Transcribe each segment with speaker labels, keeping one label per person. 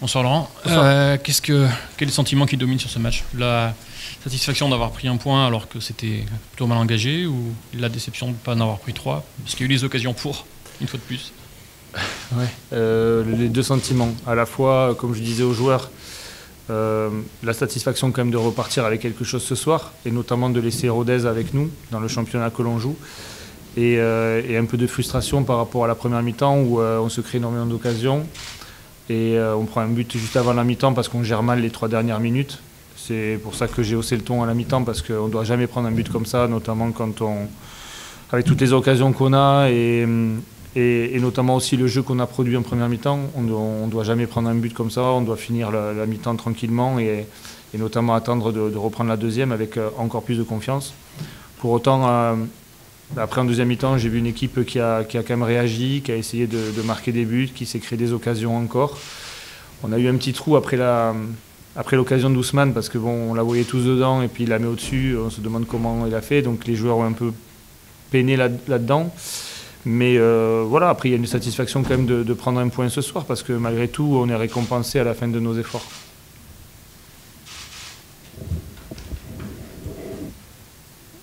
Speaker 1: Bonsoir Laurent. Quel est le sentiment qui domine sur ce match? La satisfaction d'avoir pris un point alors que c'était plutôt mal engagé, ou la déception de ne pas en avoir pris 3 parce qu'il y a eu les occasions pour, une fois de plus?
Speaker 2: Les deux sentiments. À la fois, comme je disais aux joueurs, la satisfaction quand même de repartir avec quelque chose ce soir, et notamment de laisser Rodez avec nous dans le championnat que l'on joue. Et un peu de frustration par rapport à la première mi-temps où on se crée énormément d'occasions. Et on prend un but juste avant la mi-temps parce qu'on gère mal les 3 dernières minutes. C'est pour ça que j'ai haussé le ton à la mi-temps, parce qu'on ne doit jamais prendre un but comme ça, notamment avec toutes les occasions qu'on a et notamment aussi le jeu qu'on a produit en première mi-temps. On ne doit jamais prendre un but comme ça, on doit finir la mi-temps tranquillement et notamment attendre de reprendre la deuxième avec encore plus de confiance. Pour autant, après en deuxième mi-temps, j'ai vu une équipe qui a quand même réagi, qui a essayé de marquer des buts, qui s'est créé des occasions encore. On a eu un petit trou après l'occasion de Ousmane, parce que on la voyait tous dedans et puis il la met au-dessus, on se demande comment il a fait, donc les joueurs ont un peu peiné là-dedans. Mais voilà, après il y a une satisfaction quand même de prendre un point ce soir, parce que malgré tout on est récompensé à la fin de nos efforts.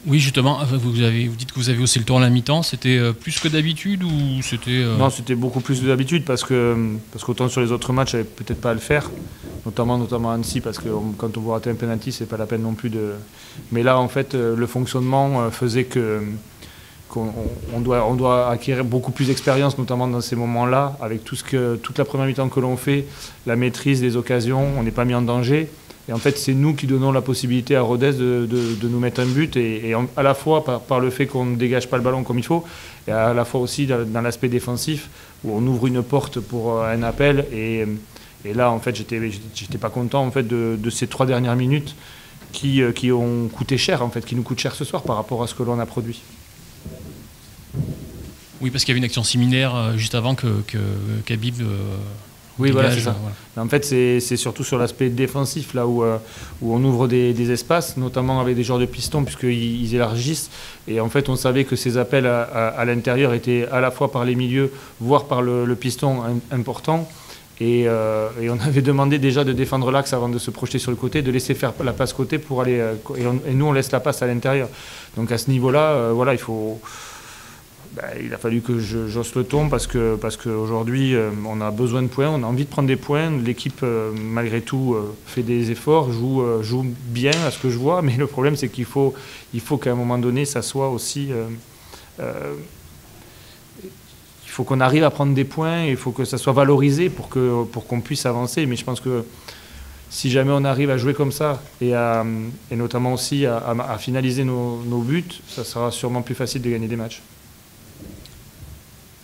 Speaker 1: Oui, justement, vous dites que vous avez haussé le ton à la mi-temps. C'était plus que d'habitude, ou c'était...
Speaker 2: Non, c'était beaucoup plus que d'habitude, parce qu'autant sur les autres matchs, j'avais peut-être pas à le faire, notamment à Annecy, parce que quand on voit rater un penalty, c'est pas la peine non plus de... Mais là, en fait, le fonctionnement faisait qu'on doit acquérir beaucoup plus d'expérience, notamment dans ces moments-là, avec toute la première mi-temps que l'on fait, la maîtrise des occasions, on n'est pas mis en danger. Et en fait, c'est nous qui donnons la possibilité à Rodez de nous mettre un but, et à la fois par le fait qu'on ne dégage pas le ballon comme il faut, et à la fois aussi dans l'aspect défensif, où on ouvre une porte pour un appel. Et là, en fait, j'étais pas content en fait, de ces 3 dernières minutes qui ont coûté cher, en fait, qui nous coûtent cher ce soir par rapport à ce que l'on a produit.
Speaker 1: Oui, parce qu'il y avait une action similaire juste avant qu'Habib...
Speaker 2: Oui,
Speaker 1: dégage,
Speaker 2: voilà, c'est ça.
Speaker 1: Voilà.
Speaker 2: En fait, c'est surtout sur l'aspect défensif, là où on ouvre des espaces, notamment avec des joueurs de piston, puisqu'ils élargissent. Et en fait, on savait que ces appels à l'intérieur étaient à la fois par les milieux, voire par le piston important. Et on avait demandé déjà de défendre l'axe avant de se projeter sur le côté, de laisser faire la passe côté pour aller... et nous, on laisse la passe à l'intérieur. Donc à ce niveau-là, voilà, il a fallu que j'hausse le ton, parce qu'aujourd'hui, on a besoin de points, on a envie de prendre des points. L'équipe, malgré tout, fait des efforts, joue bien à ce que je vois, mais le problème, c'est qu'il faut qu'à un moment donné, ça soit aussi... il faut qu'on arrive à prendre des points, il faut que ça soit valorisé pour qu'on puisse avancer. Mais je pense que si jamais on arrive à jouer comme ça, et notamment aussi à finaliser nos buts, ça sera sûrement plus facile de gagner des matchs.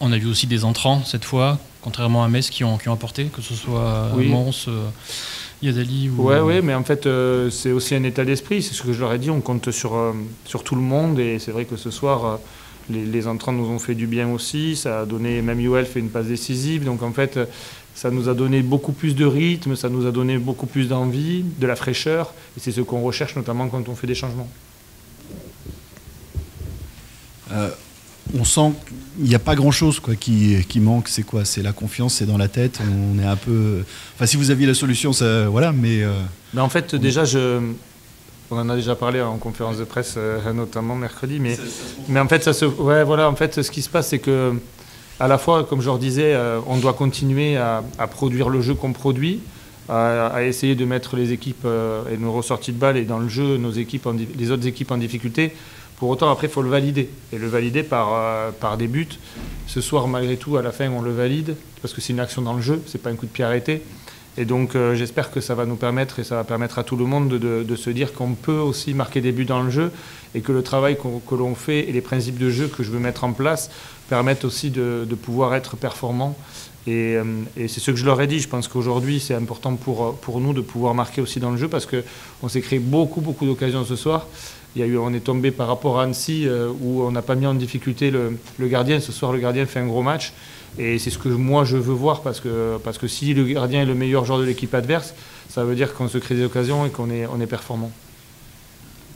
Speaker 1: On a vu aussi des entrants cette fois, contrairement à Metz, qui ont apporté, que ce soit Mons, Yazali ou...
Speaker 2: Oui, mais en fait, c'est aussi un état d'esprit. C'est ce que je leur ai dit, on compte sur tout le monde. Et c'est vrai que ce soir, les entrants nous ont fait du bien aussi. Ça a donné, même Yoel fait une passe décisive. Donc en fait, ça nous a donné beaucoup plus de rythme, ça nous a donné beaucoup plus d'envie, de la fraîcheur. Et c'est ce qu'on recherche, notamment quand on fait des changements.
Speaker 3: On sent qu'il n'y a pas grand-chose qui manque. C'est quoi? C'est la confiance, c'est dans la tête. On est un peu... Enfin, si vous aviez la solution, ça, voilà, mais...
Speaker 2: Mais en fait, déjà, on en a déjà parlé en conférence de presse, notamment mercredi. Mais en fait, en fait, ce qui se passe, c'est que, à la fois, comme je leur disais, on doit continuer à produire le jeu qu'on produit, à essayer de mettre les équipes et nos ressorties de balles et dans le jeu les autres équipes en difficulté. Pour autant, après, il faut le valider. Et le valider par des buts. Ce soir, malgré tout, à la fin, on le valide, parce que c'est une action dans le jeu, c'est pas un coup de pied arrêté. Et donc, j'espère que ça va nous permettre, et ça va permettre à tout le monde de se dire qu'on peut aussi marquer des buts dans le jeu, et que le travail que l'on fait et les principes de jeu que je veux mettre en place permettent aussi de pouvoir être performants. Et c'est ce que je leur ai dit. Je pense qu'aujourd'hui, c'est important pour nous de pouvoir marquer aussi dans le jeu, parce qu'on s'est créé beaucoup d'occasions ce soir. On est tombé par rapport à Annecy, où on n'a pas mis en difficulté le gardien. Ce soir, le gardien fait un gros match. Et c'est ce que moi, je veux voir, parce que si le gardien est le meilleur joueur de l'équipe adverse, ça veut dire qu'on se crée des occasions et qu'on est performant.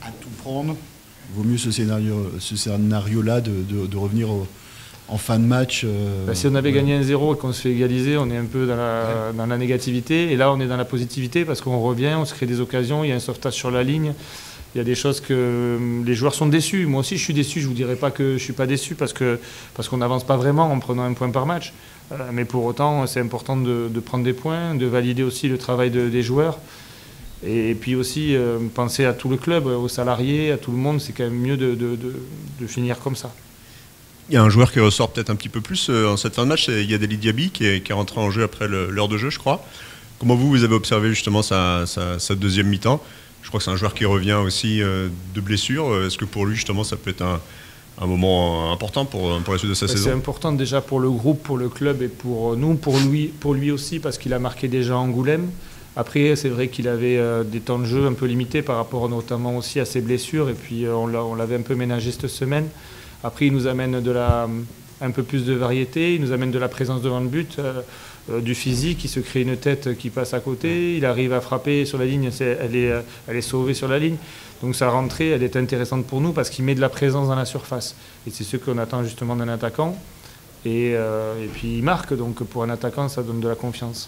Speaker 3: À tout prendre, vaut mieux ce scénario-là de revenir en fin de match.
Speaker 2: Si on avait gagné 1-0 et qu'on se fait égaliser, on est un peu dans la négativité. Et là, on est dans la positivité parce qu'on revient, on se crée des occasions, il y a un sauvetage sur la ligne. Il y a des choses que les joueurs sont déçus. Moi aussi, je suis déçu. Je ne vous dirai pas que je ne suis pas déçu parce qu'on n'avance pas vraiment en prenant un point par match. Mais pour autant, c'est important de prendre des points, de valider aussi le travail des joueurs. Et puis aussi, penser à tout le club, aux salariés, à tout le monde. C'est quand même mieux de finir comme ça.
Speaker 4: Il y a un joueur qui ressort peut-être un petit peu plus en cette fin de match, c'est Yadeli Diaby qui est rentré en jeu après l'heure de jeu, je crois. Comment vous avez observé justement sa deuxième mi-temps? Je crois que c'est un joueur qui revient aussi de blessure. Est-ce que pour lui, justement, ça peut être un moment important pour la suite de sa saison?
Speaker 2: C'est important déjà pour le groupe, pour le club et pour nous, pour lui aussi, parce qu'il a marqué déjà Angoulême. Après, c'est vrai qu'il avait des temps de jeu un peu limités par rapport notamment aussi à ses blessures. Et puis, on l'avait un peu ménagé cette semaine. Après, il nous amène un peu plus de variété. Il nous amène de la présence devant le but. Du physique, il se crée une tête qui passe à côté, il arrive à frapper sur la ligne, elle est sauvée sur la ligne. Donc sa rentrée, elle est intéressante pour nous parce qu'il met de la présence dans la surface. Et c'est ce qu'on attend justement d'un attaquant. Et puis il marque, donc pour un attaquant, ça donne de la confiance.